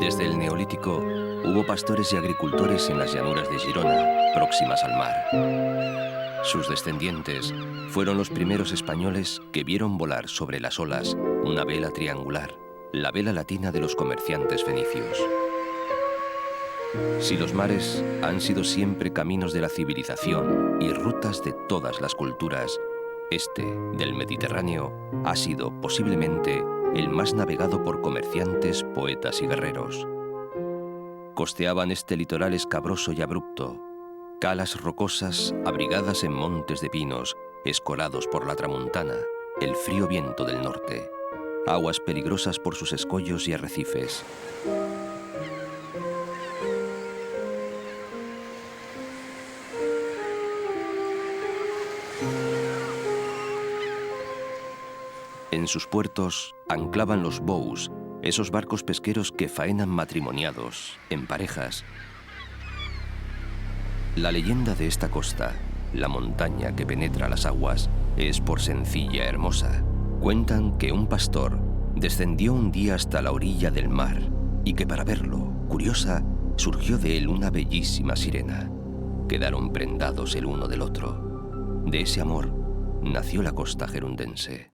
Desde el Neolítico hubo pastores y agricultores en las llanuras de Girona, próximas al mar. Sus descendientes fueron los primeros españoles que vieron volar sobre las olas una vela triangular, la vela latina de los comerciantes fenicios. Si los mares han sido siempre caminos de la civilización y rutas de todas las culturas, este, del Mediterráneo, ha sido posiblemente el más navegado por comerciantes, poetas y guerreros. Costeaban este litoral escabroso y abrupto, calas rocosas abrigadas en montes de pinos, escolados por la tramuntana, el frío viento del norte, aguas peligrosas por sus escollos y arrecifes. En sus puertos anclaban los bous, esos barcos pesqueros que faenan matrimoniados, en parejas. La leyenda de esta costa, la montaña que penetra las aguas, es por sencilla hermosa. Cuentan que un pastor descendió un día hasta la orilla del mar y que para verlo, curiosa, surgió de él una bellísima sirena. Quedaron prendados el uno del otro. De ese amor nació la costa gerundense.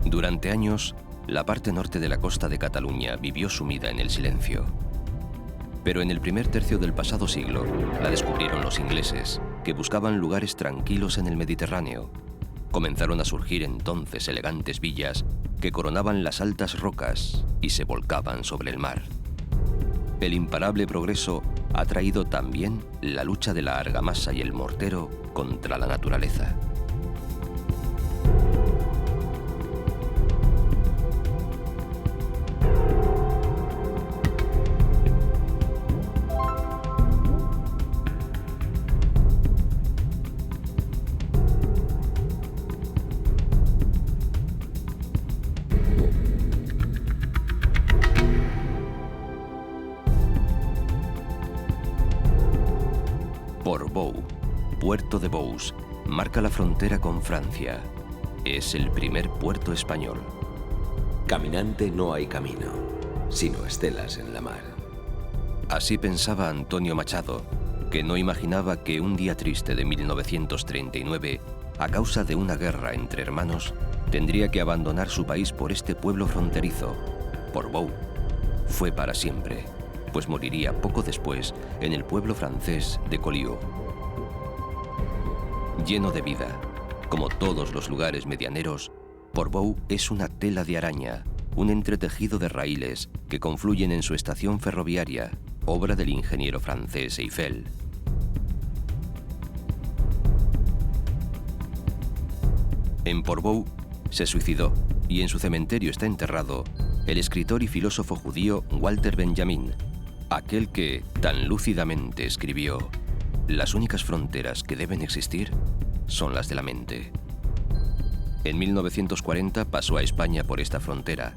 Durante años, la parte norte de la costa de Cataluña vivió sumida en el silencio. Pero en el primer tercio del pasado siglo, la descubrieron los ingleses, que buscaban lugares tranquilos en el Mediterráneo. Comenzaron a surgir entonces elegantes villas que coronaban las altas rocas y se volcaban sobre el mar. El imparable progreso ha traído también la lucha de la argamasa y el mortero contra la naturaleza. Portbou, puerto de Bous, marca la frontera con Francia. Es el primer puerto español. Caminante no hay camino, sino estelas en la mar. Así pensaba Antonio Machado, que no imaginaba que un día triste de 1939, a causa de una guerra entre hermanos, tendría que abandonar su país por este pueblo fronterizo. Portbou fue para siempre, pues moriría poco después en el pueblo francés de Collioure. Lleno de vida, como todos los lugares medianeros, Portbou es una tela de araña, un entretejido de raíles que confluyen en su estación ferroviaria, obra del ingeniero francés Eiffel. En Portbou se suicidó y en su cementerio está enterrado el escritor y filósofo judío Walter Benjamin, aquel que tan lúcidamente escribió: las únicas fronteras que deben existir son las de la mente. En 1940 pasó a España por esta frontera,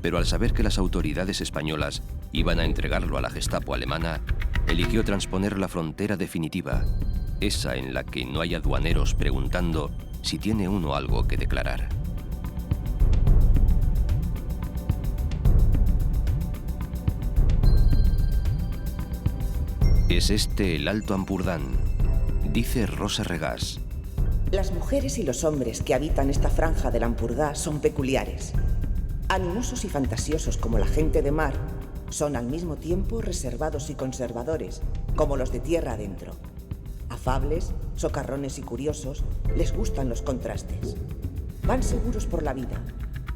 pero al saber que las autoridades españolas iban a entregarlo a la Gestapo alemana, eligió transponer la frontera definitiva, esa en la que no hay aduaneros preguntando si tiene uno algo que declarar. Es este el Alto Ampurdán, dice Rosa Regás. Las mujeres y los hombres que habitan esta franja del Ampurdá son peculiares. Animosos y fantasiosos como la gente de mar, son al mismo tiempo reservados y conservadores, como los de tierra adentro. Afables, socarrones y curiosos, les gustan los contrastes. Van seguros por la vida,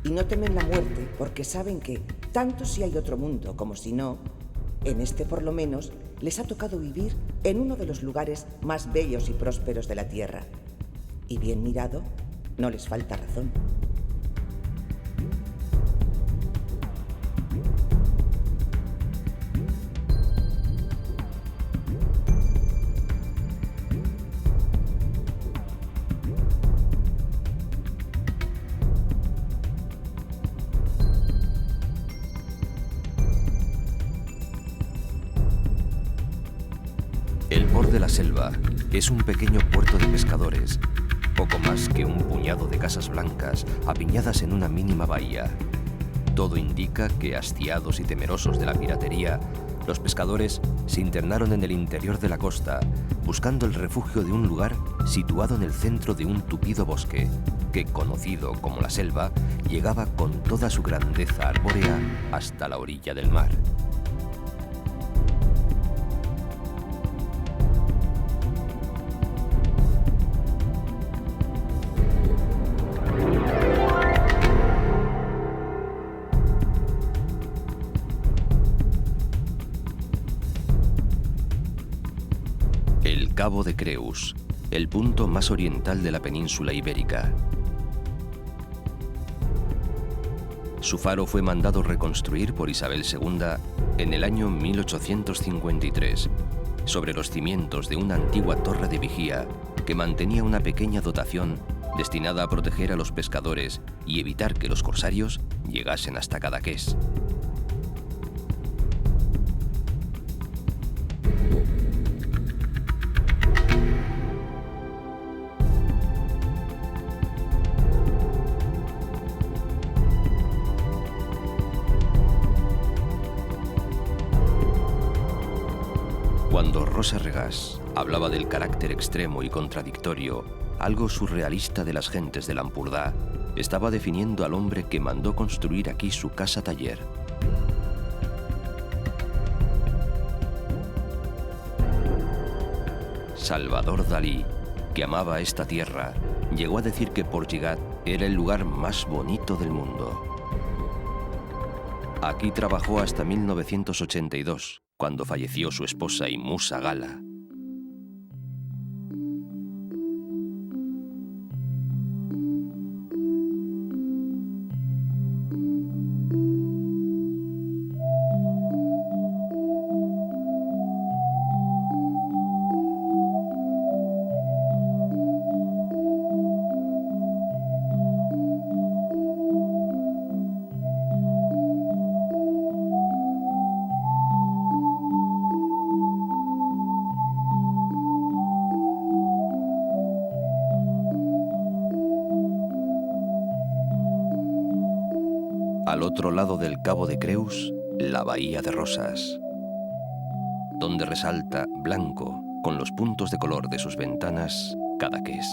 y no temen la muerte porque saben que, tanto si hay otro mundo como si no, en este por lo menos les ha tocado vivir en uno de los lugares más bellos y prósperos de la Tierra. Y bien mirado, no les falta razón. El Port de la Selva es un pequeño puerto de pescadores, poco más que un puñado de casas blancas apiñadas en una mínima bahía. Todo indica que, hastiados y temerosos de la piratería, los pescadores se internaron en el interior de la costa, buscando el refugio de un lugar situado en el centro de un tupido bosque, que, conocido como la selva, llegaba con toda su grandeza arbórea hasta la orilla del mar. El Cabo de Creus, el punto más oriental de la península ibérica. Su faro fue mandado reconstruir por Isabel II en el año 1853, sobre los cimientos de una antigua torre de vigía que mantenía una pequeña dotación destinada a proteger a los pescadores y evitar que los corsarios llegasen hasta Cadaqués. Cuando Rosa Regás hablaba del carácter extremo y contradictorio, algo surrealista de las gentes de Lampurdá, estaba definiendo al hombre que mandó construir aquí su casa-taller. Salvador Dalí, que amaba esta tierra, llegó a decir que Portligat era el lugar más bonito del mundo. Aquí trabajó hasta 1982, cuando falleció su esposa y musa Gala. Al otro lado del Cabo de Creus, la Bahía de Rosas, donde resalta blanco, con los puntos de color de sus ventanas, Cadaqués.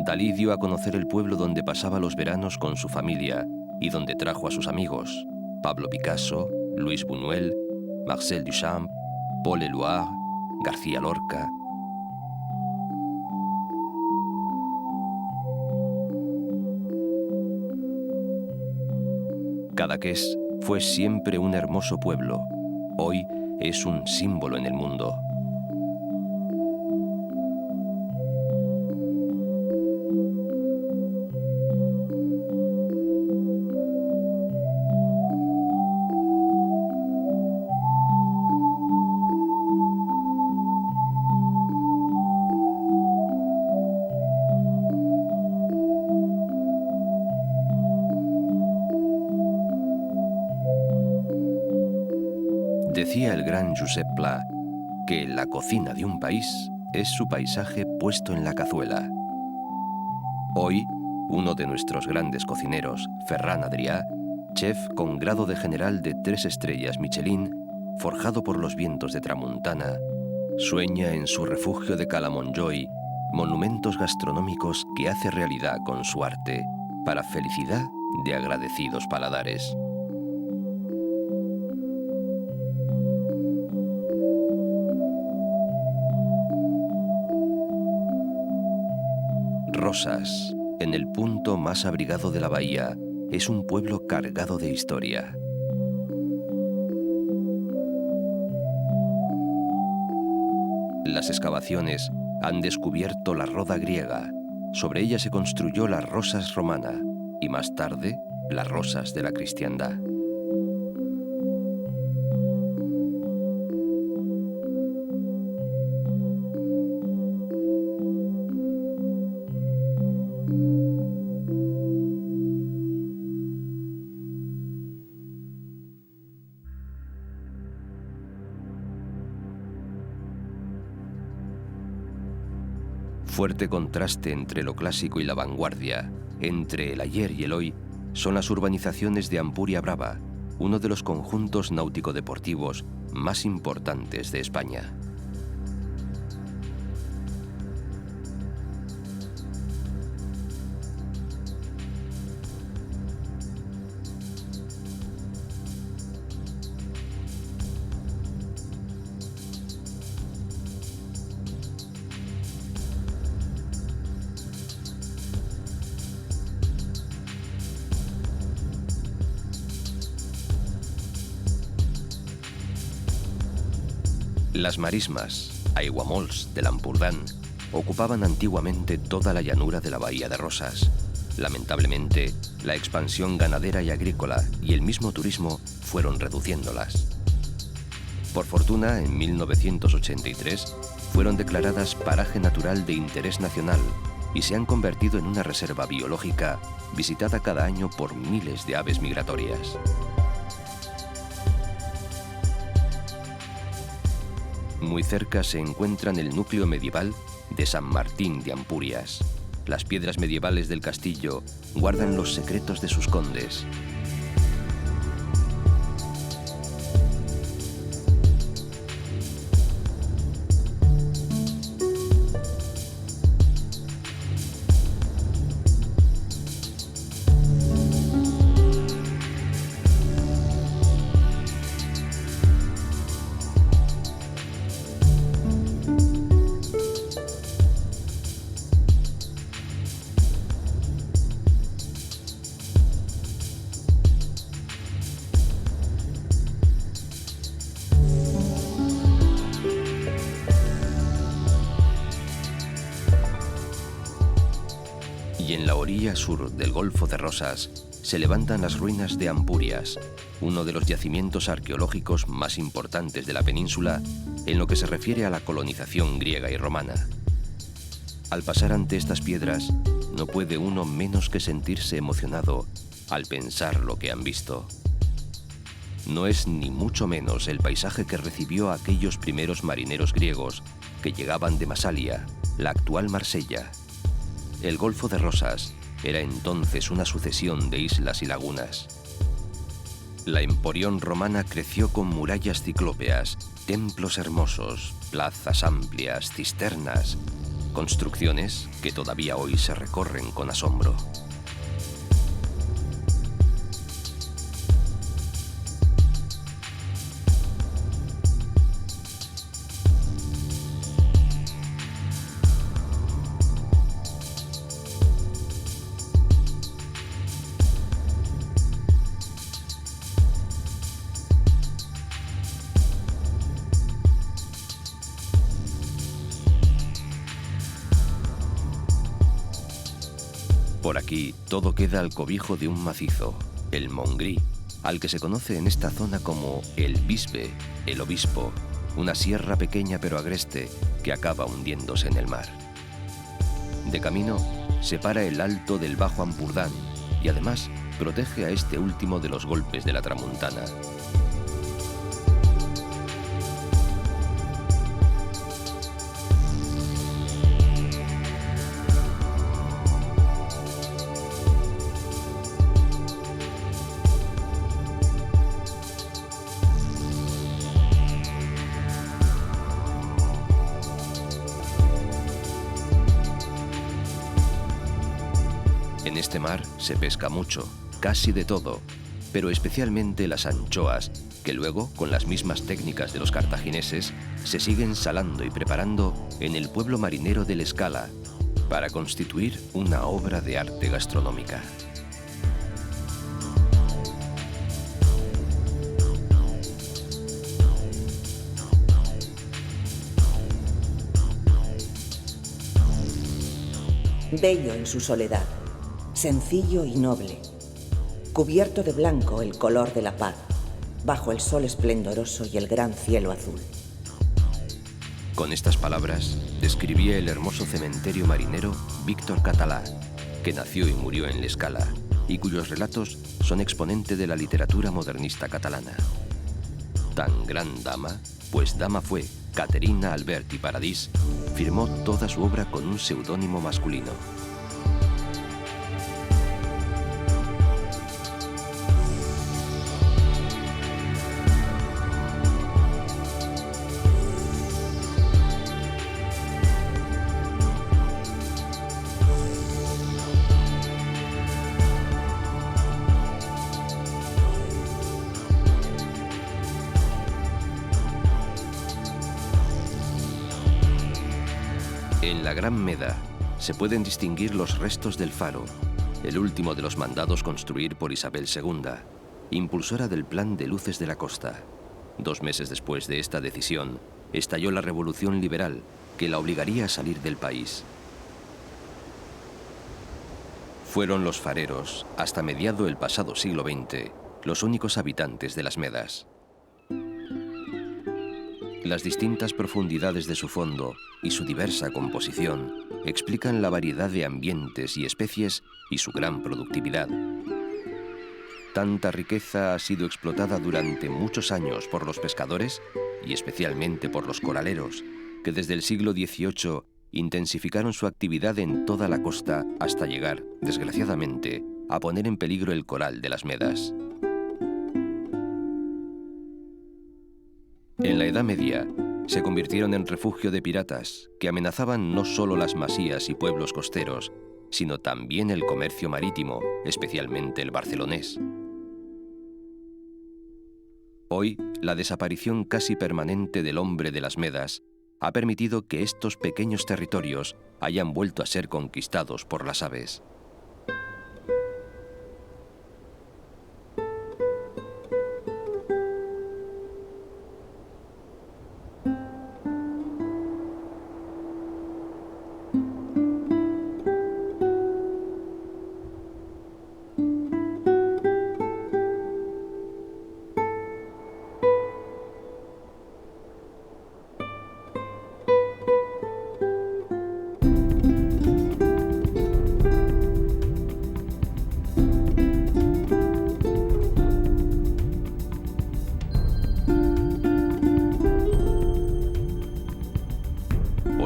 Dalí dio a conocer el pueblo donde pasaba los veranos con su familia y donde trajo a sus amigos, Pablo Picasso, Louis Buñuel, Marcel Duchamp, Paul Éluard, García Lorca. Cadaqués fue siempre un hermoso pueblo. Hoy es un símbolo en el mundo. Decía el gran Josep Pla que la cocina de un país es su paisaje puesto en la cazuela. Hoy, uno de nuestros grandes cocineros, Ferran Adrià, chef con grado de general de 3 estrellas Michelin, forjado por los vientos de Tramuntana, sueña en su refugio de Cala Montjuïc monumentos gastronómicos que hace realidad con su arte, para felicidad de agradecidos paladares. Rosas, en el punto más abrigado de la bahía, es un pueblo cargado de historia. Las excavaciones han descubierto la Roda griega. Sobre ella se construyó la Rosas romana y más tarde las Rosas de la cristiandad. Fuerte contraste entre lo clásico y la vanguardia, entre el ayer y el hoy, son las urbanizaciones de Ampuria Brava, uno de los conjuntos náutico-deportivos más importantes de España. Las marismas, aiguamolls del Ampurdán, ocupaban antiguamente toda la llanura de la bahía de Rosas. Lamentablemente, la expansión ganadera y agrícola y el mismo turismo fueron reduciéndolas. Por fortuna, en 1983, fueron declaradas paraje natural de interés nacional y se han convertido en una reserva biológica visitada cada año por miles de aves migratorias. Muy cerca se encuentran el núcleo medieval de San Martín de Ampurias. Las piedras medievales del castillo guardan los secretos de sus condes. Y en la orilla sur del Golfo de Rosas se levantan las ruinas de Ampurias, uno de los yacimientos arqueológicos más importantes de la península en lo que se refiere a la colonización griega y romana. Al pasar ante estas piedras, no puede uno menos que sentirse emocionado al pensar lo que han visto. No es ni mucho menos el paisaje que recibió a aquellos primeros marineros griegos que llegaban de Masalia, la actual Marsella. El Golfo de Rosas era entonces una sucesión de islas y lagunas. La emporión romana creció con murallas ciclópeas, templos hermosos, plazas amplias, cisternas, construcciones que todavía hoy se recorren con asombro. Por aquí todo queda al cobijo de un macizo, el Montgrí, al que se conoce en esta zona como el Bisbe, el Obispo, una sierra pequeña pero agreste que acaba hundiéndose en el mar. De camino, separa el alto del Bajo Ampurdán y además protege a este último de los golpes de la Tramuntana. En este mar se pesca mucho, casi de todo, pero especialmente las anchoas, que luego, con las mismas técnicas de los cartagineses, se siguen salando y preparando en el pueblo marinero de La Escala, para constituir una obra de arte gastronómica. Bello en su soledad, sencillo y noble, cubierto de blanco el color de la paz, bajo el sol esplendoroso y el gran cielo azul. Con estas palabras describía el hermoso cementerio marinero Víctor Català, que nació y murió en l'Escala y cuyos relatos son exponente de la literatura modernista catalana. Tan gran dama, pues dama fue, Caterina Alberti Paradís, firmó toda su obra con un seudónimo masculino. En la Gran Meda se pueden distinguir los restos del faro, el último de los mandados construir por Isabel II, impulsora del Plan de Luces de la Costa. 2 meses después de esta decisión, estalló la Revolución Liberal, que la obligaría a salir del país. Fueron los fareros, hasta mediado el pasado siglo XX, los únicos habitantes de las Medas. Las distintas profundidades de su fondo y su diversa composición explican la variedad de ambientes y especies y su gran productividad. Tanta riqueza ha sido explotada durante muchos años por los pescadores y especialmente por los coraleros, que desde el siglo XVIII intensificaron su actividad en toda la costa hasta llegar, desgraciadamente, a poner en peligro el coral de las Medas. En la Edad Media, se convirtieron en refugio de piratas que amenazaban no solo las masías y pueblos costeros, sino también el comercio marítimo, especialmente el barcelonés. Hoy, la desaparición casi permanente del hombre de las Medas ha permitido que estos pequeños territorios hayan vuelto a ser conquistados por las aves.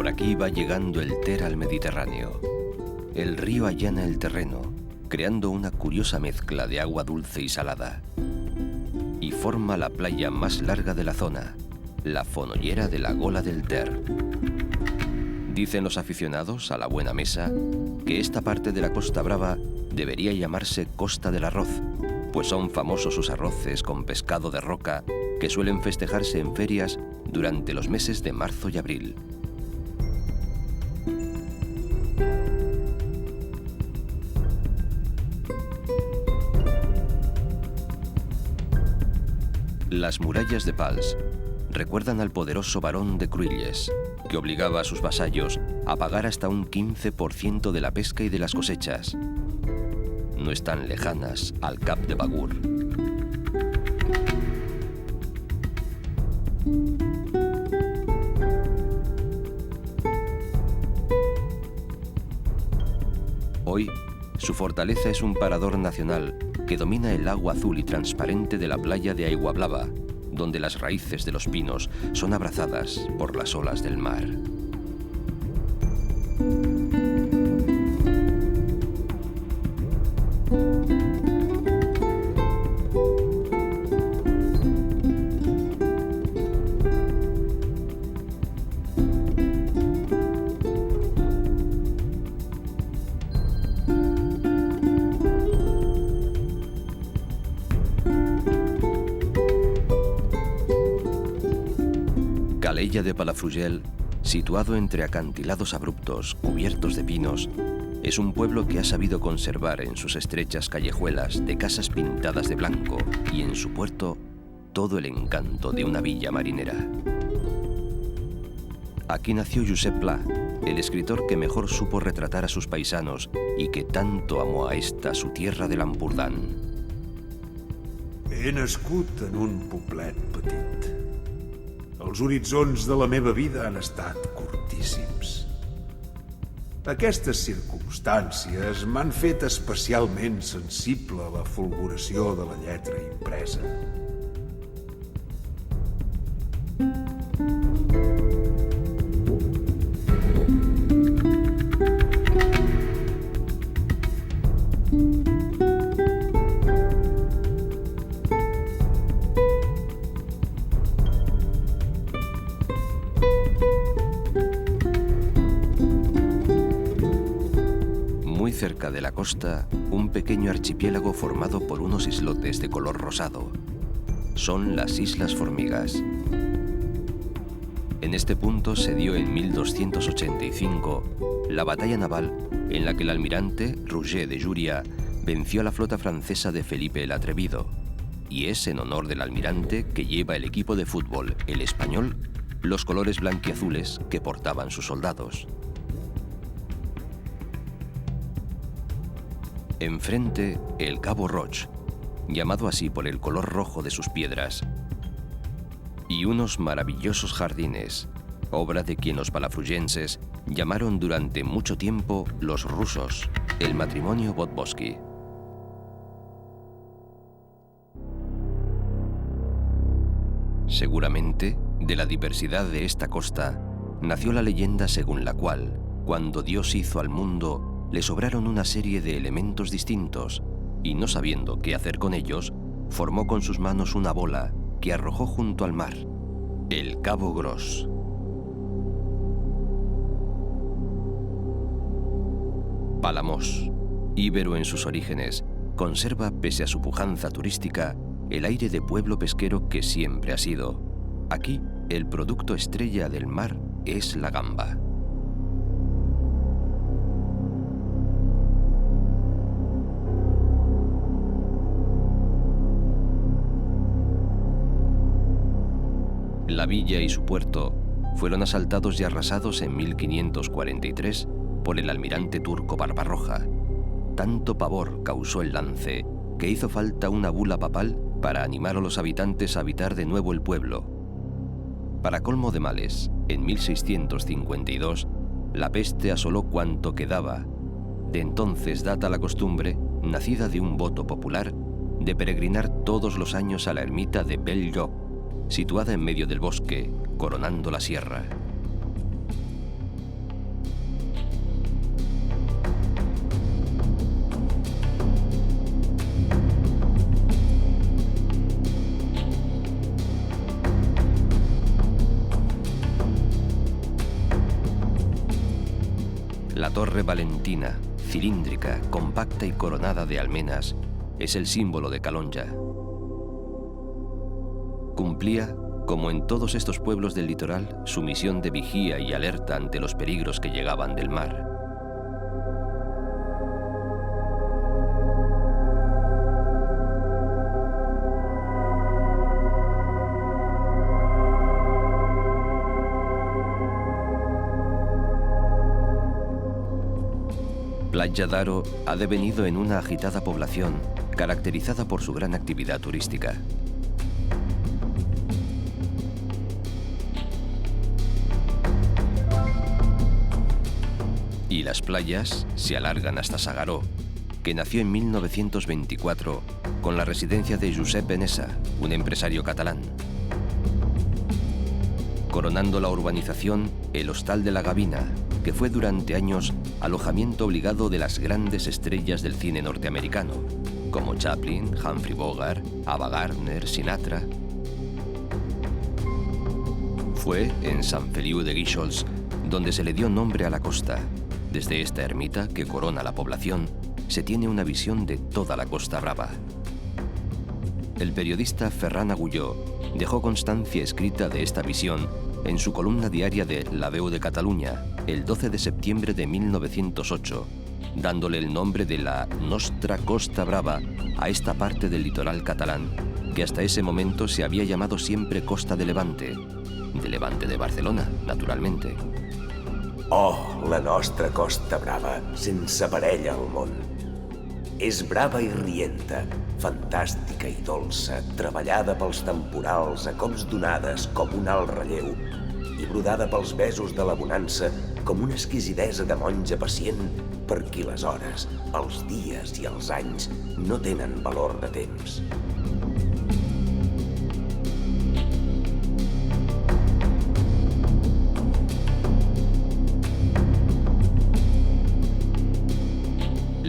Aquí va llegando el Ter al Mediterráneo. El río allana el terreno, creando una curiosa mezcla de agua dulce y salada. Y forma la playa más larga de la zona, la Fonollera de la Gola del Ter. Dicen los aficionados a la buena mesa que esta parte de la Costa Brava debería llamarse Costa del Arroz, pues son famosos sus arroces con pescado de roca que suelen festejarse en ferias durante los meses de marzo y abril. Las murallas de Pals recuerdan al poderoso barón de Cruïlles, que obligaba a sus vasallos a pagar hasta un 15% de la pesca y de las cosechas. No están lejanas al Cap de Bagur. Hoy, su fortaleza es un parador nacional que domina el agua azul y transparente de la playa de Aiguablava, donde las raíces de los pinos son abrazadas por las olas del mar. Calella de Palafrugell Situado entre acantilados abruptos cubiertos de pinos, es un pueblo que ha sabido conservar en sus estrechas callejuelas de casas pintadas de blanco y en su puerto todo el encanto de una villa marinera. Aquí nació Josep Pla, el escritor que mejor supo retratar a sus paisanos y que tanto amó a esta su tierra de l'Empordà. He nascut en un poblet petit. Els horitzons de la meva vida han estat curtíssims. Aquestes circumstàncies m'han fet especialment sensible a la fulguració de la lletra impresa. Cerca de la costa, un pequeño archipiélago formado por unos islotes de color rosado. Son las Islas Formigas. En este punto se dio en 1285 la batalla naval en la que el almirante Roger de Júria venció a la flota francesa de Felipe el Atrevido, y es en honor del almirante que lleva el equipo de fútbol, el Español, los colores blanquiazules que portaban sus soldados. Enfrente, el Cabo Roig, llamado así por el color rojo de sus piedras, y unos maravillosos jardines, obra de quien los palafruyenses llamaron durante mucho tiempo los rusos, el matrimonio Vodbosky. Seguramente, de la diversidad de esta costa, nació la leyenda según la cual, cuando Dios hizo al mundo, le sobraron una serie de elementos distintos y, no sabiendo qué hacer con ellos, formó con sus manos una bola que arrojó junto al mar, el Cabo Gros. Palamos, íbero en sus orígenes, conserva, pese a su pujanza turística, el aire de pueblo pesquero que siempre ha sido. Aquí, el producto estrella del mar es la gamba. La villa y su puerto fueron asaltados y arrasados en 1543 por el almirante turco Barbarroja. Tanto pavor causó el lance que hizo falta una bula papal para animar a los habitantes a habitar de nuevo el pueblo. Para colmo de males, en 1652, la peste asoló cuanto quedaba. De entonces data la costumbre, nacida de un voto popular, de peregrinar todos los años a la ermita de Bell-lloc, situada en medio del bosque, coronando la sierra. La Torre Valentina, cilíndrica, compacta y coronada de almenas, es el símbolo de Calonja. Cumplía, como en todos estos pueblos del litoral, su misión de vigía y alerta ante los peligros que llegaban del mar. Platja d'Aro ha devenido en una agitada población caracterizada por su gran actividad turística. Y las playas se alargan hasta S'Agaró, que nació en 1924 con la residencia de Josep Benessa, un empresario catalán. Coronando la urbanización, el Hostal de la Gavina, que fue durante años alojamiento obligado de las grandes estrellas del cine norteamericano, como Chaplin, Humphrey Bogart, Ava Gardner, Sinatra. Fue en Sant Feliu de Guíxols donde se le dio nombre a la costa. Desde esta ermita, que corona la población, se tiene una visión de toda la Costa Brava. El periodista Ferran Agulló dejó constancia escrita de esta visión en su columna diaria de La Veu de Catalunya, el 12 de septiembre de 1908, dándole el nombre de la Nostra Costa Brava a esta parte del litoral catalán, que hasta ese momento se había llamado siempre Costa de Levante de Barcelona, naturalmente. Oh, la nostra Costa Brava, sense parella al món. És brava i rienta, fantàstica i dolça, treballada pels temporals a cops donades com un alt relleu i brodada pels besos de la bonança com una exquisidesa de monja pacient per qui les hores, els dies i els anys no tenen valor de temps.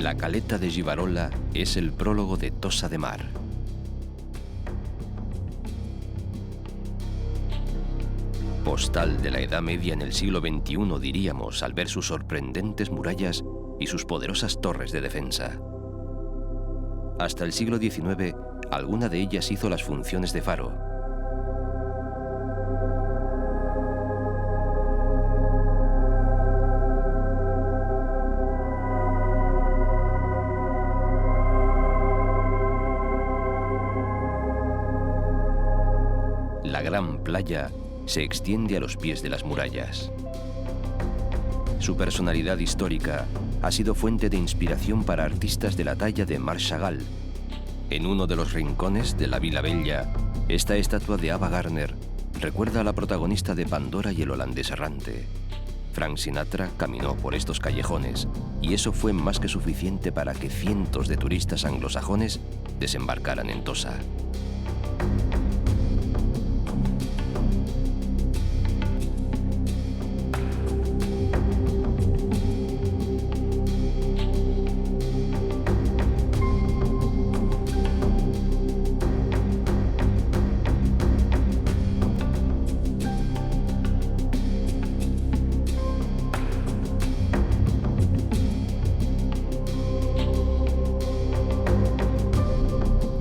La caleta de Gibarola es el prólogo de Tossa de Mar. Postal de la Edad Media en el siglo XXI, diríamos, al ver sus sorprendentes murallas y sus poderosas torres de defensa. Hasta el siglo XIX, alguna de ellas hizo las funciones de faro. La gran playa se extiende a los pies de las murallas. Su personalidad histórica ha sido fuente de inspiración para artistas de la talla de Marc Chagall. En uno de los rincones de la Vila Bella, esta estatua de Ava Gardner recuerda a la protagonista de Pandora y el holandés errante. Frank Sinatra caminó por estos callejones y eso fue más que suficiente para que cientos de turistas anglosajones desembarcaran en Tossa.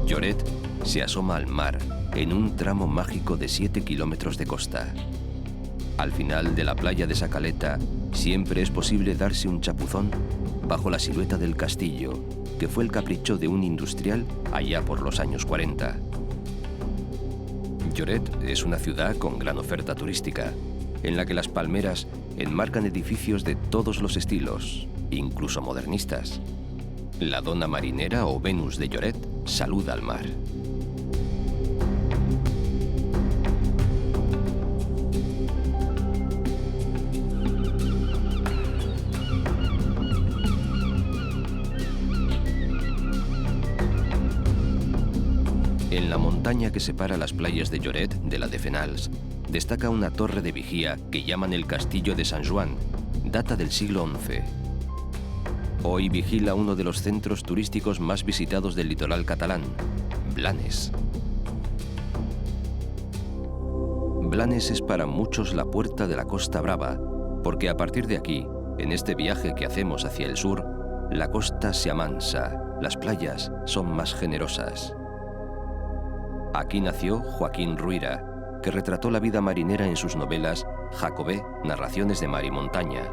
Lloret se asoma al mar en un tramo mágico de 7 kilómetros de costa. Al final de la playa de sa Caleta siempre es posible darse un chapuzón bajo la silueta del castillo, que fue el capricho de un industrial allá por los años 40. Lloret es una ciudad con gran oferta turística, en la que las palmeras enmarcan edificios de todos los estilos, incluso modernistas. La dona marinera o Venus de Lloret saluda al mar. En la montaña que separa las playas de Lloret de la de Fenals, destaca una torre de vigía que llaman el Castillo de Sant Joan, data del siglo XI. Hoy vigila uno de los centros turísticos más visitados del litoral catalán, Blanes. Blanes es para muchos la puerta de la Costa Brava, porque a partir de aquí, en este viaje que hacemos hacia el sur, la costa se amansa, las playas son más generosas. Aquí nació Joaquín Ruyra, que retrató la vida marinera en sus novelas Jacobé, Narraciones de Mar y Montaña.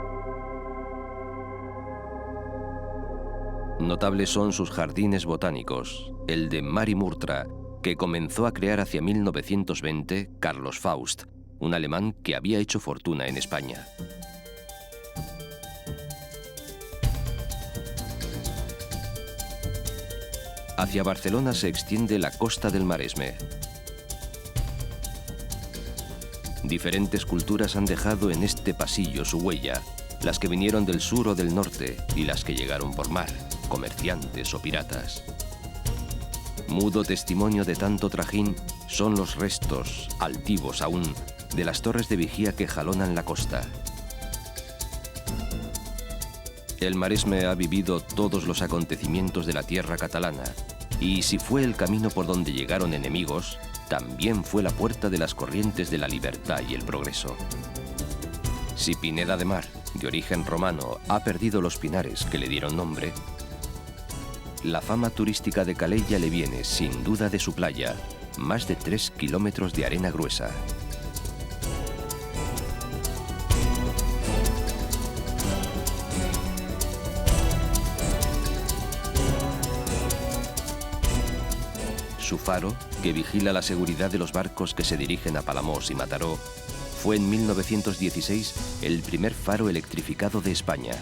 Notables son sus jardines botánicos, el de Marimurtra, que comenzó a crear hacia 1920 Carlos Faust, un alemán que había hecho fortuna en España. Hacia Barcelona se extiende la costa del Maresme. Diferentes culturas han dejado en este pasillo su huella, las que vinieron del sur o del norte y las que llegaron por mar, comerciantes o piratas. Mudo testimonio de tanto trajín son los restos, altivos aún, de las torres de vigía que jalonan la costa. El Maresme ha vivido todos los acontecimientos de la tierra catalana, y si fue el camino por donde llegaron enemigos, también fue la puerta de las corrientes de la libertad y el progreso. Si Pineda de Mar, de origen romano, ha perdido los pinares que le dieron nombre, la fama turística de Calella le viene, sin duda, de su playa, más de 3 kilómetros de arena gruesa. Su faro, que vigila la seguridad de los barcos que se dirigen a Palamós y Mataró, fue en 1916 el primer faro electrificado de España.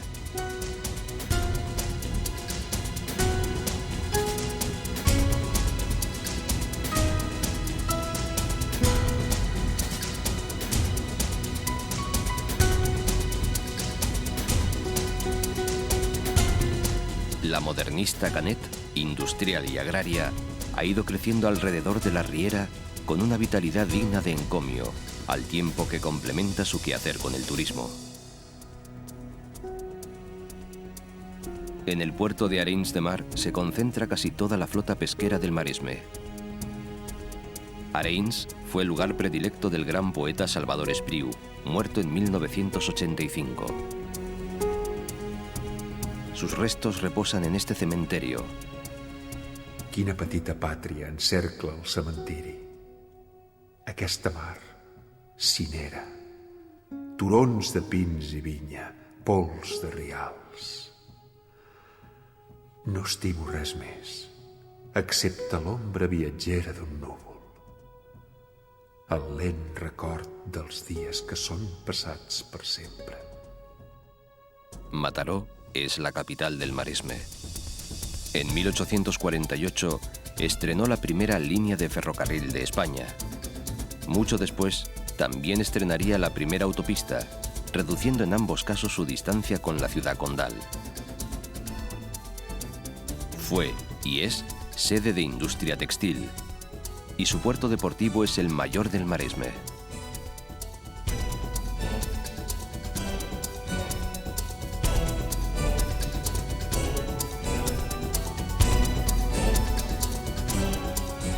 La modernista Canet, industrial y agraria, ha ido creciendo alrededor de la Riera con una vitalidad digna de encomio, al tiempo que complementa su quehacer con el turismo. En el puerto de Arenys de Mar se concentra casi toda la flota pesquera del Maresme. Arenys fue el lugar predilecto del gran poeta Salvador Espriu, muerto en 1985. Sus restos reposan en este cementerio. Quina petita pàtria encercla el cementiri. Aquesta mar, cinera, turons de pins i vinya, pols de rials. No estimo res més, excepte l'ombra viatgera d'un núvol. El lent record dels dies que són passats per sempre. Mataró es la capital del Maresme. En 1848 estrenó la primera línea de ferrocarril de España. Mucho después, también estrenaría la primera autopista, reduciendo en ambos casos su distancia con la ciudad condal. Fue y es sede de industria textil, y su puerto deportivo es el mayor del Maresme.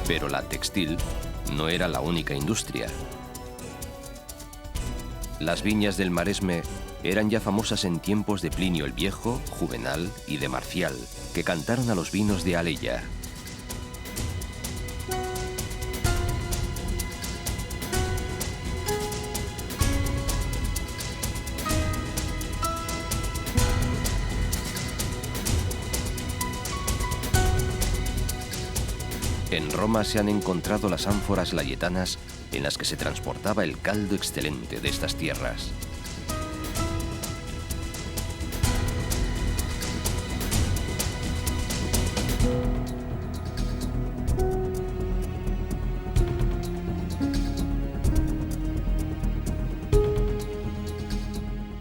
Pero la textil no era la única industria. Las viñas del Maresme eran ya famosas en tiempos de Plinio el Viejo, Juvenal y de Marcial, que cantaron a los vinos de Alella. En Roma se han encontrado las ánforas layetanas en las que se transportaba el caldo excelente de estas tierras.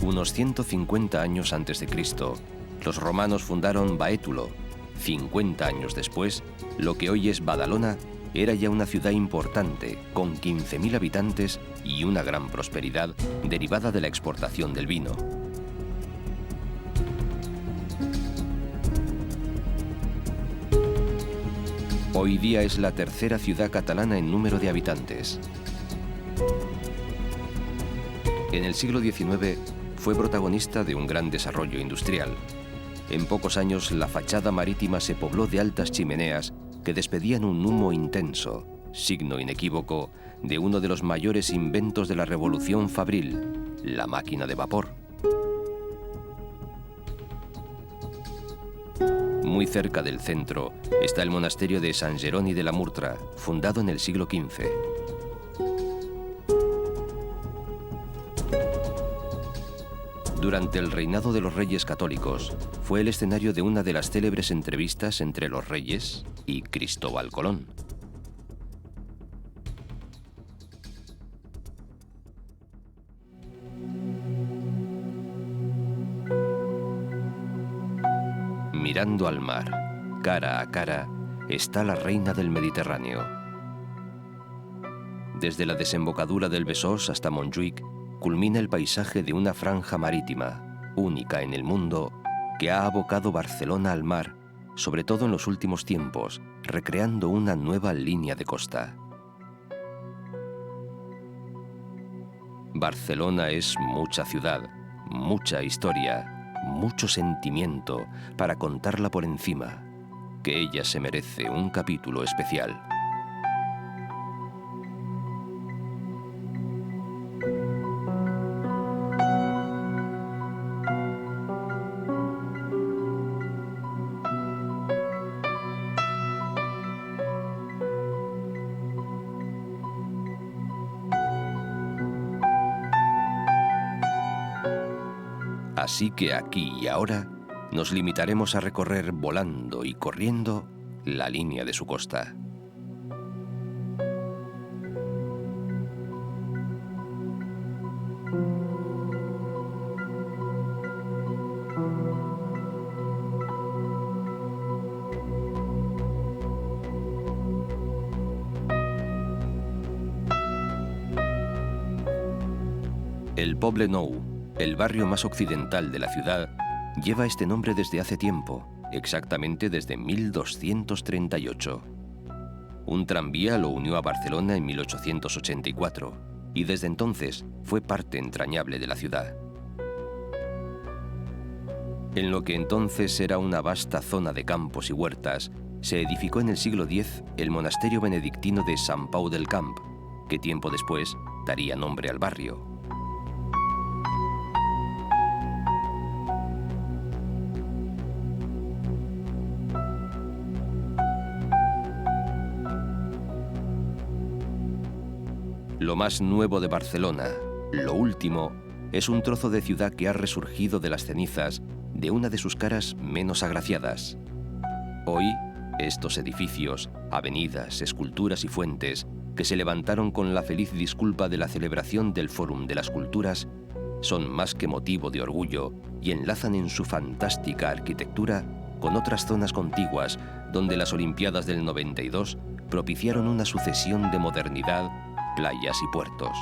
Unos 150 años antes de Cristo, los romanos fundaron Baétulo. 50 años después, lo que hoy es Badalona era ya una ciudad importante, con 15.000 habitantes y una gran prosperidad derivada de la exportación del vino. Hoy día es la tercera ciudad catalana en número de habitantes. En el siglo XIX fue protagonista de un gran desarrollo industrial. En pocos años la fachada marítima se pobló de altas chimeneas que despedían un humo intenso, signo inequívoco de uno de los mayores inventos de la Revolución Fabril, la máquina de vapor. Muy cerca del centro está el monasterio de San Jeroni de la Murtra, fundado en el siglo XV. Durante el reinado de los reyes católicos, fue el escenario de una de las célebres entrevistas entre los reyes y Cristóbal Colón. Mirando al mar, cara a cara, está la reina del Mediterráneo. Desde la desembocadura del Besós hasta Montjuïc, culmina el paisaje de una franja marítima, única en el mundo, que ha abocado Barcelona al mar, sobre todo en los últimos tiempos, recreando una nueva línea de costa. Barcelona es mucha ciudad, mucha historia, mucho sentimiento para contarla por encima, que ella se merece un capítulo especial. Así que aquí y ahora nos limitaremos a recorrer volando y corriendo la línea de su costa. El Poble Nou, el barrio más occidental de la ciudad, lleva este nombre desde hace tiempo, exactamente desde 1238. Un tranvía lo unió a Barcelona en 1884 y desde entonces fue parte entrañable de la ciudad. En lo que entonces era una vasta zona de campos y huertas, se edificó en el siglo X el monasterio benedictino de Sant Pau del Camp, que tiempo después daría nombre al barrio. Lo más nuevo de Barcelona, lo último, es un trozo de ciudad que ha resurgido de las cenizas de una de sus caras menos agraciadas. Hoy, estos edificios, avenidas, esculturas y fuentes, que se levantaron con la feliz disculpa de la celebración del Fórum de las Culturas, son más que motivo de orgullo y enlazan en su fantástica arquitectura con otras zonas contiguas donde las Olimpiadas del 92 propiciaron una sucesión de modernidad, playas y puertos.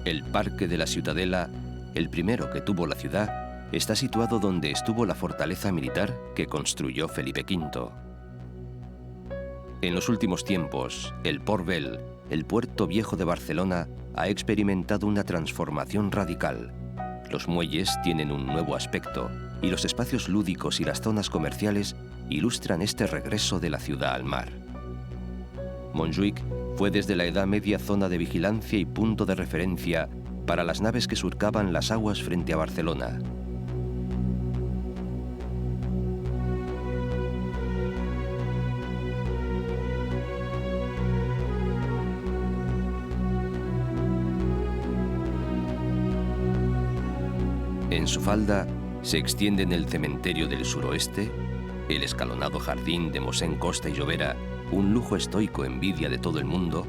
El Parque de la Ciutadela, el primero que tuvo la ciudad, está situado donde estuvo la fortaleza militar que construyó Felipe V. En los últimos tiempos, el Port Vell, el puerto viejo de Barcelona, ha experimentado una transformación radical. Los muelles tienen un nuevo aspecto y los espacios lúdicos y las zonas comerciales ilustran este regreso de la ciudad al mar. Montjuïc fue desde la Edad Media zona de vigilancia y punto de referencia para las naves que surcaban las aguas frente a Barcelona. En su falda se extienden el cementerio del suroeste, el escalonado jardín de Mosén Costa y Llobera, un lujo estoico envidia de todo el mundo,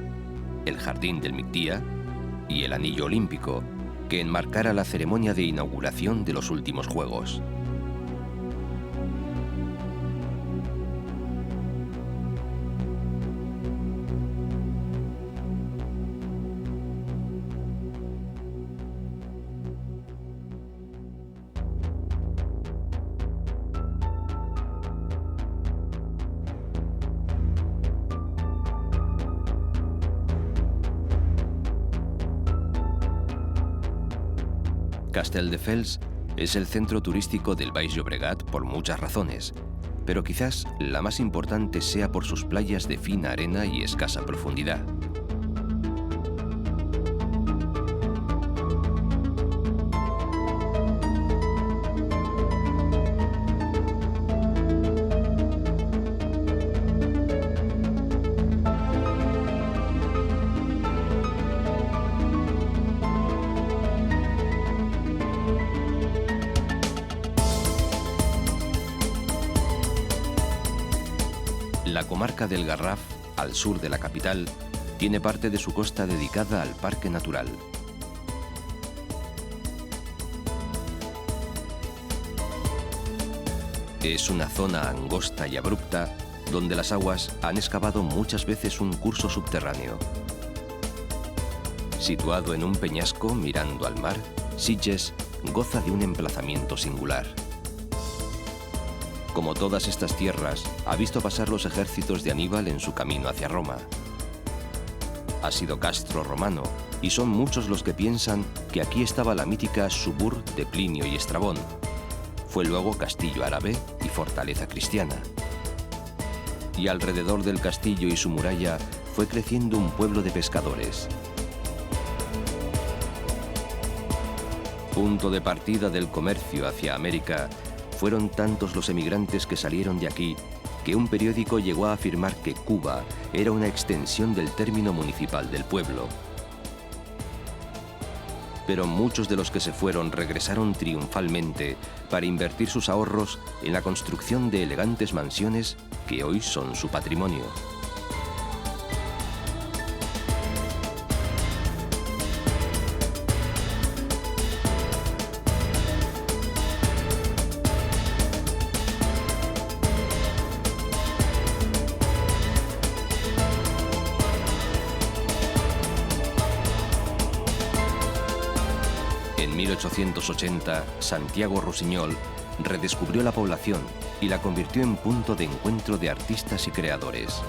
el jardín del Migdia y el anillo olímpico, que enmarcara la ceremonia de inauguración de los últimos Juegos. Castelldefels es el centro turístico del Baix Llobregat por muchas razones, pero quizás la más importante sea por sus playas de fina arena y escasa profundidad. La comarca del Garraf, al sur de la capital, tiene parte de su costa dedicada al parque natural. Es una zona angosta y abrupta donde las aguas han excavado muchas veces un curso subterráneo. Situado en un peñasco mirando al mar, Sitges goza de un emplazamiento singular. Como todas estas tierras, ha visto pasar los ejércitos de Aníbal en su camino hacia Roma. Ha sido castro romano, y son muchos los que piensan que aquí estaba la mítica Subur de Plinio y Estrabón. Fue luego castillo árabe y fortaleza cristiana. Y alrededor del castillo y su muralla fue creciendo un pueblo de pescadores. Punto de partida del comercio hacia América, fueron tantos los emigrantes que salieron de aquí que un periódico llegó a afirmar que Cuba era una extensión del término municipal del pueblo. Pero muchos de los que se fueron regresaron triunfalmente para invertir sus ahorros en la construcción de elegantes mansiones que hoy son su patrimonio. En 1880, Santiago Rusiñol redescubrió la población y la convirtió en punto de encuentro de artistas y creadores.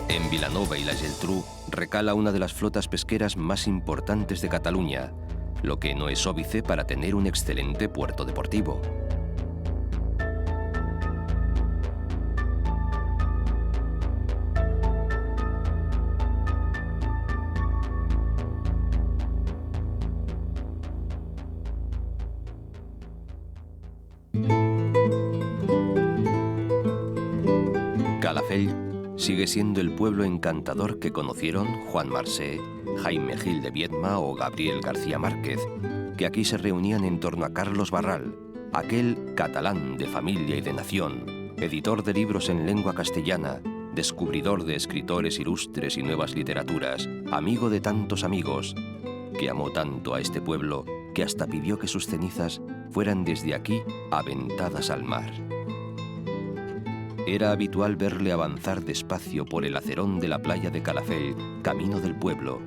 En Vilanova y la Geltrú recala una de las flotas pesqueras más importantes de Cataluña, lo que no es óbice para tener un excelente puerto deportivo. Calafell sigue siendo el pueblo encantador que conocieron Juan Marsé, Jaime Gil de Viedma o Gabriel García Márquez, que aquí se reunían en torno a Carlos Barral, aquel catalán de familia y de nación, editor de libros en lengua castellana, descubridor de escritores ilustres y nuevas literaturas, amigo de tantos amigos, que amó tanto a este pueblo que hasta pidió que sus cenizas fueran desde aquí aventadas al mar. Era habitual verle avanzar despacio por el acerón de la playa de Calafell, camino del pueblo,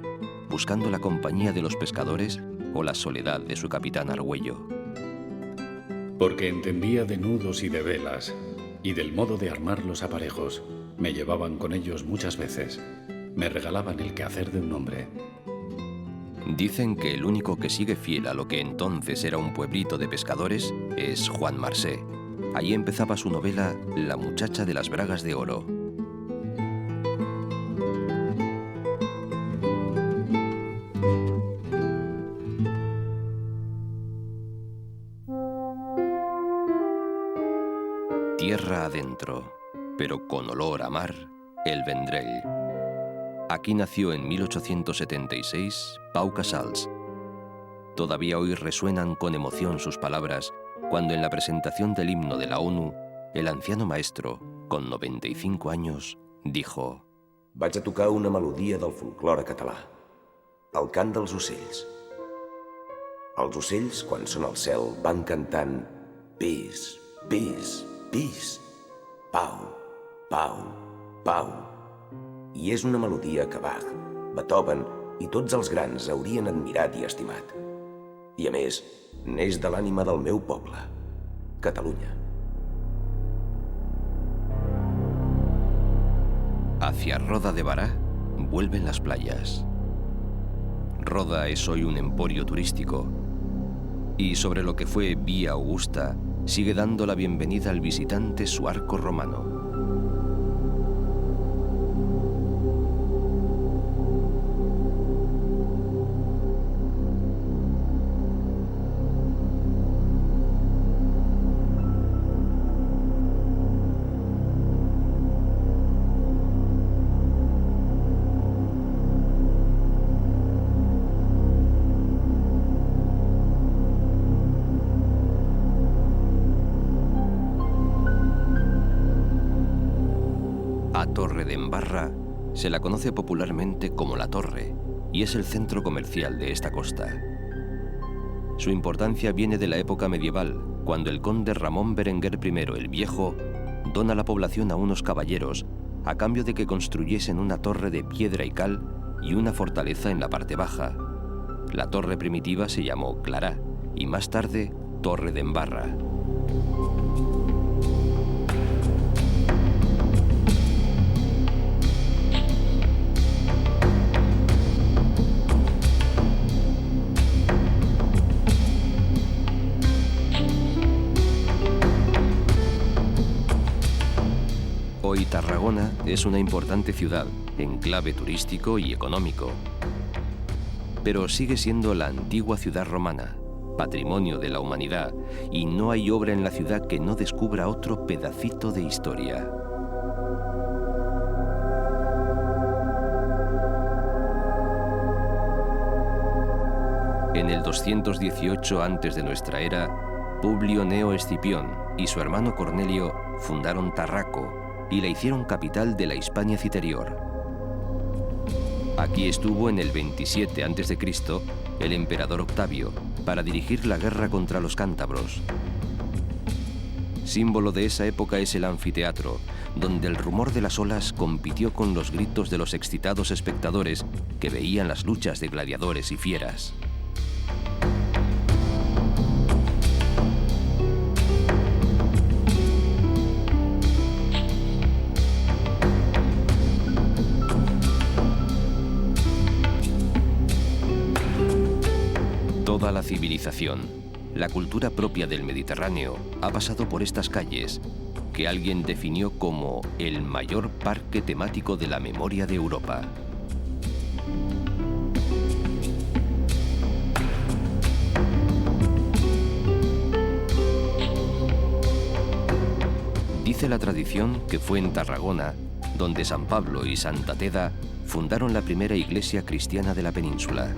buscando la compañía de los pescadores o la soledad de su capitán Argüello. Porque entendía de nudos y de velas, y del modo de armar los aparejos. Me llevaban con ellos muchas veces. Me regalaban el quehacer de un hombre. Dicen que el único que sigue fiel a lo que entonces era un pueblito de pescadores es Juan Marsé. Allí empezaba su novela La muchacha de las bragas de oro. Tierra adentro, pero con olor a mar, el Vendrell. Aquí nació en 1876 Pau Casals. Todavía hoy resuenan con emoción sus palabras cuando en la presentación del himno de la ONU, el anciano maestro, con 95 años, dijo: Vaig a tocar una melodia del folklore català, el cant dels ocells. Els ocells, quan són al cel, van cantant pis, pis, pis, pau, pau, pau. I és una melodia que Bach, Beethoven i tots els grans haurien admirat i estimat. I a més, neix de l'ànima del meu poble, Catalunya. Hacia Roda de Bará vuelven las playas. Roda es hoy un emporio turístico y sobre lo que fue Vía Augusta sigue dando la bienvenida al visitante su arco romano. Torre de Embarra se la conoce popularmente como La Torre y es el centro comercial de esta costa. Su importancia viene de la época medieval, cuando el conde Ramón Berenguer I el Viejo dona la población a unos caballeros a cambio de que construyesen una torre de piedra y cal y una fortaleza en la parte baja. La torre primitiva se llamó Clará y más tarde Torre de Embarra. Hoy Tarragona es una importante ciudad, enclave turístico y económico. Pero sigue siendo la antigua ciudad romana, patrimonio de la humanidad, y no hay obra en la ciudad que no descubra otro pedacito de historia. En el 218 a.C., Publio Neo Escipión y su hermano Cornelio fundaron Tarraco y la hicieron capital de la Hispania Citerior. Aquí estuvo en el 27 a.C. el emperador Octavio para dirigir la guerra contra los cántabros. Símbolo de esa época es el anfiteatro, donde el rumor de las olas compitió con los gritos de los excitados espectadores que veían las luchas de gladiadores y fieras. Toda la civilización, la cultura propia del Mediterráneo, ha pasado por estas calles, que alguien definió como el mayor parque temático de la memoria de Europa. Dice la tradición que fue en Tarragona, donde San Pablo y Santa Teda fundaron la primera iglesia cristiana de la península.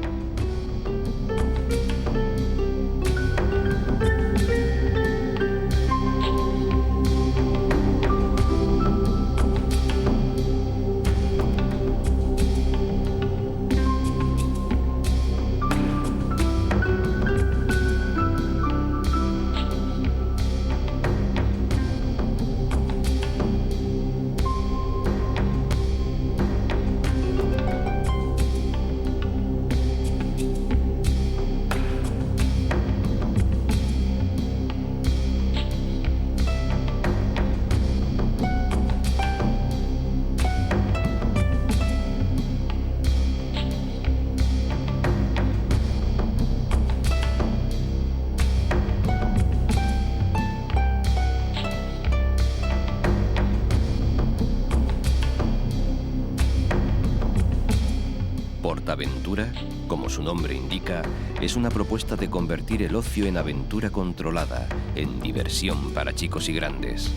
PortAventura, como su nombre indica, es una propuesta de convertir el ocio en aventura controlada, en diversión para chicos y grandes.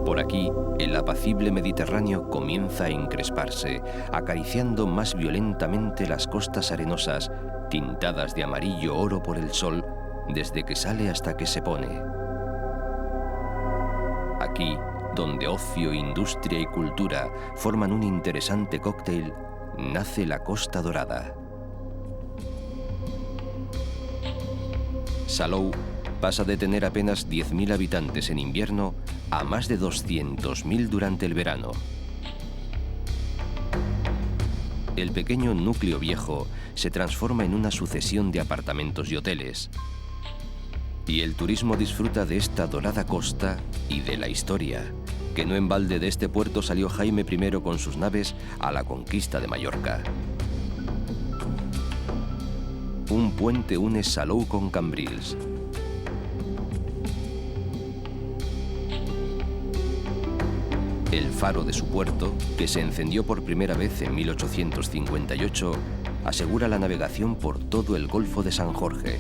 Por aquí, el apacible Mediterráneo comienza a encresparse, acariciando más violentamente las costas arenosas, tintadas de amarillo oro por el sol, desde que sale hasta que se pone. Aquí, donde ocio, industria y cultura forman un interesante cóctel, nace la Costa Dorada. Salou pasa de tener apenas 10.000 habitantes en invierno a más de 200.000 durante el verano. El pequeño núcleo viejo se transforma en una sucesión de apartamentos y hoteles. Y el turismo disfruta de esta dorada costa y de la historia, que no en balde de este puerto salió Jaime I con sus naves a la conquista de Mallorca. Un puente une Salou con Cambrils. El faro de su puerto, que se encendió por primera vez en 1858, asegura la navegación por todo el Golfo de San Jorge.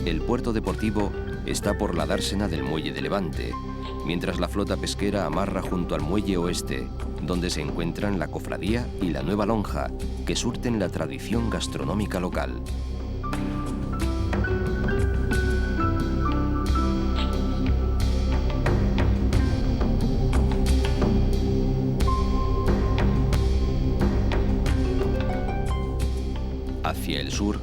El puerto deportivo está por la dársena del muelle de Levante, mientras la flota pesquera amarra junto al muelle oeste, donde se encuentran la cofradía y la nueva lonja, que surten la tradición gastronómica local. Hacia el sur,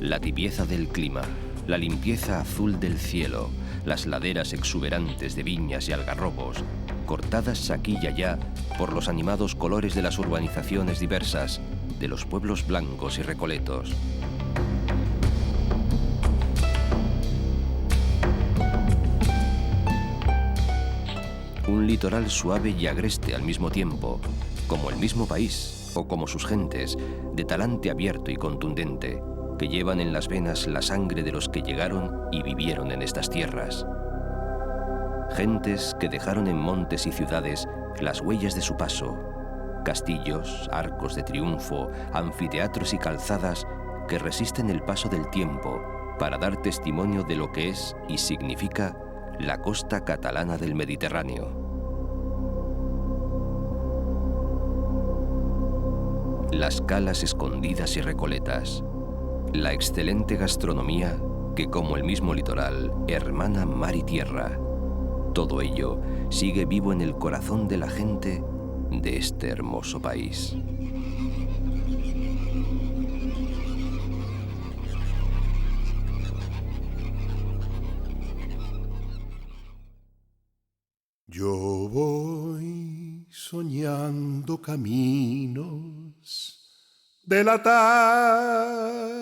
la tibieza del clima, la limpieza azul del cielo, las laderas exuberantes de viñas y algarrobos, cortadas aquí y allá por los animados colores de las urbanizaciones diversas, de los pueblos blancos y recoletos. Un litoral suave y agreste al mismo tiempo, como el mismo país o como sus gentes, de talante abierto y contundente, que llevan en las venas la sangre de los que llegaron y vivieron en estas tierras. Gentes que dejaron en montes y ciudades las huellas de su paso, castillos, arcos de triunfo, anfiteatros y calzadas que resisten el paso del tiempo para dar testimonio de lo que es y significa la costa catalana del Mediterráneo. Las calas escondidas y recoletas, la excelente gastronomía que, como el mismo litoral, hermana mar y tierra. Todo ello sigue vivo en el corazón de la gente de este hermoso país. Yo voy soñando caminos de la tarde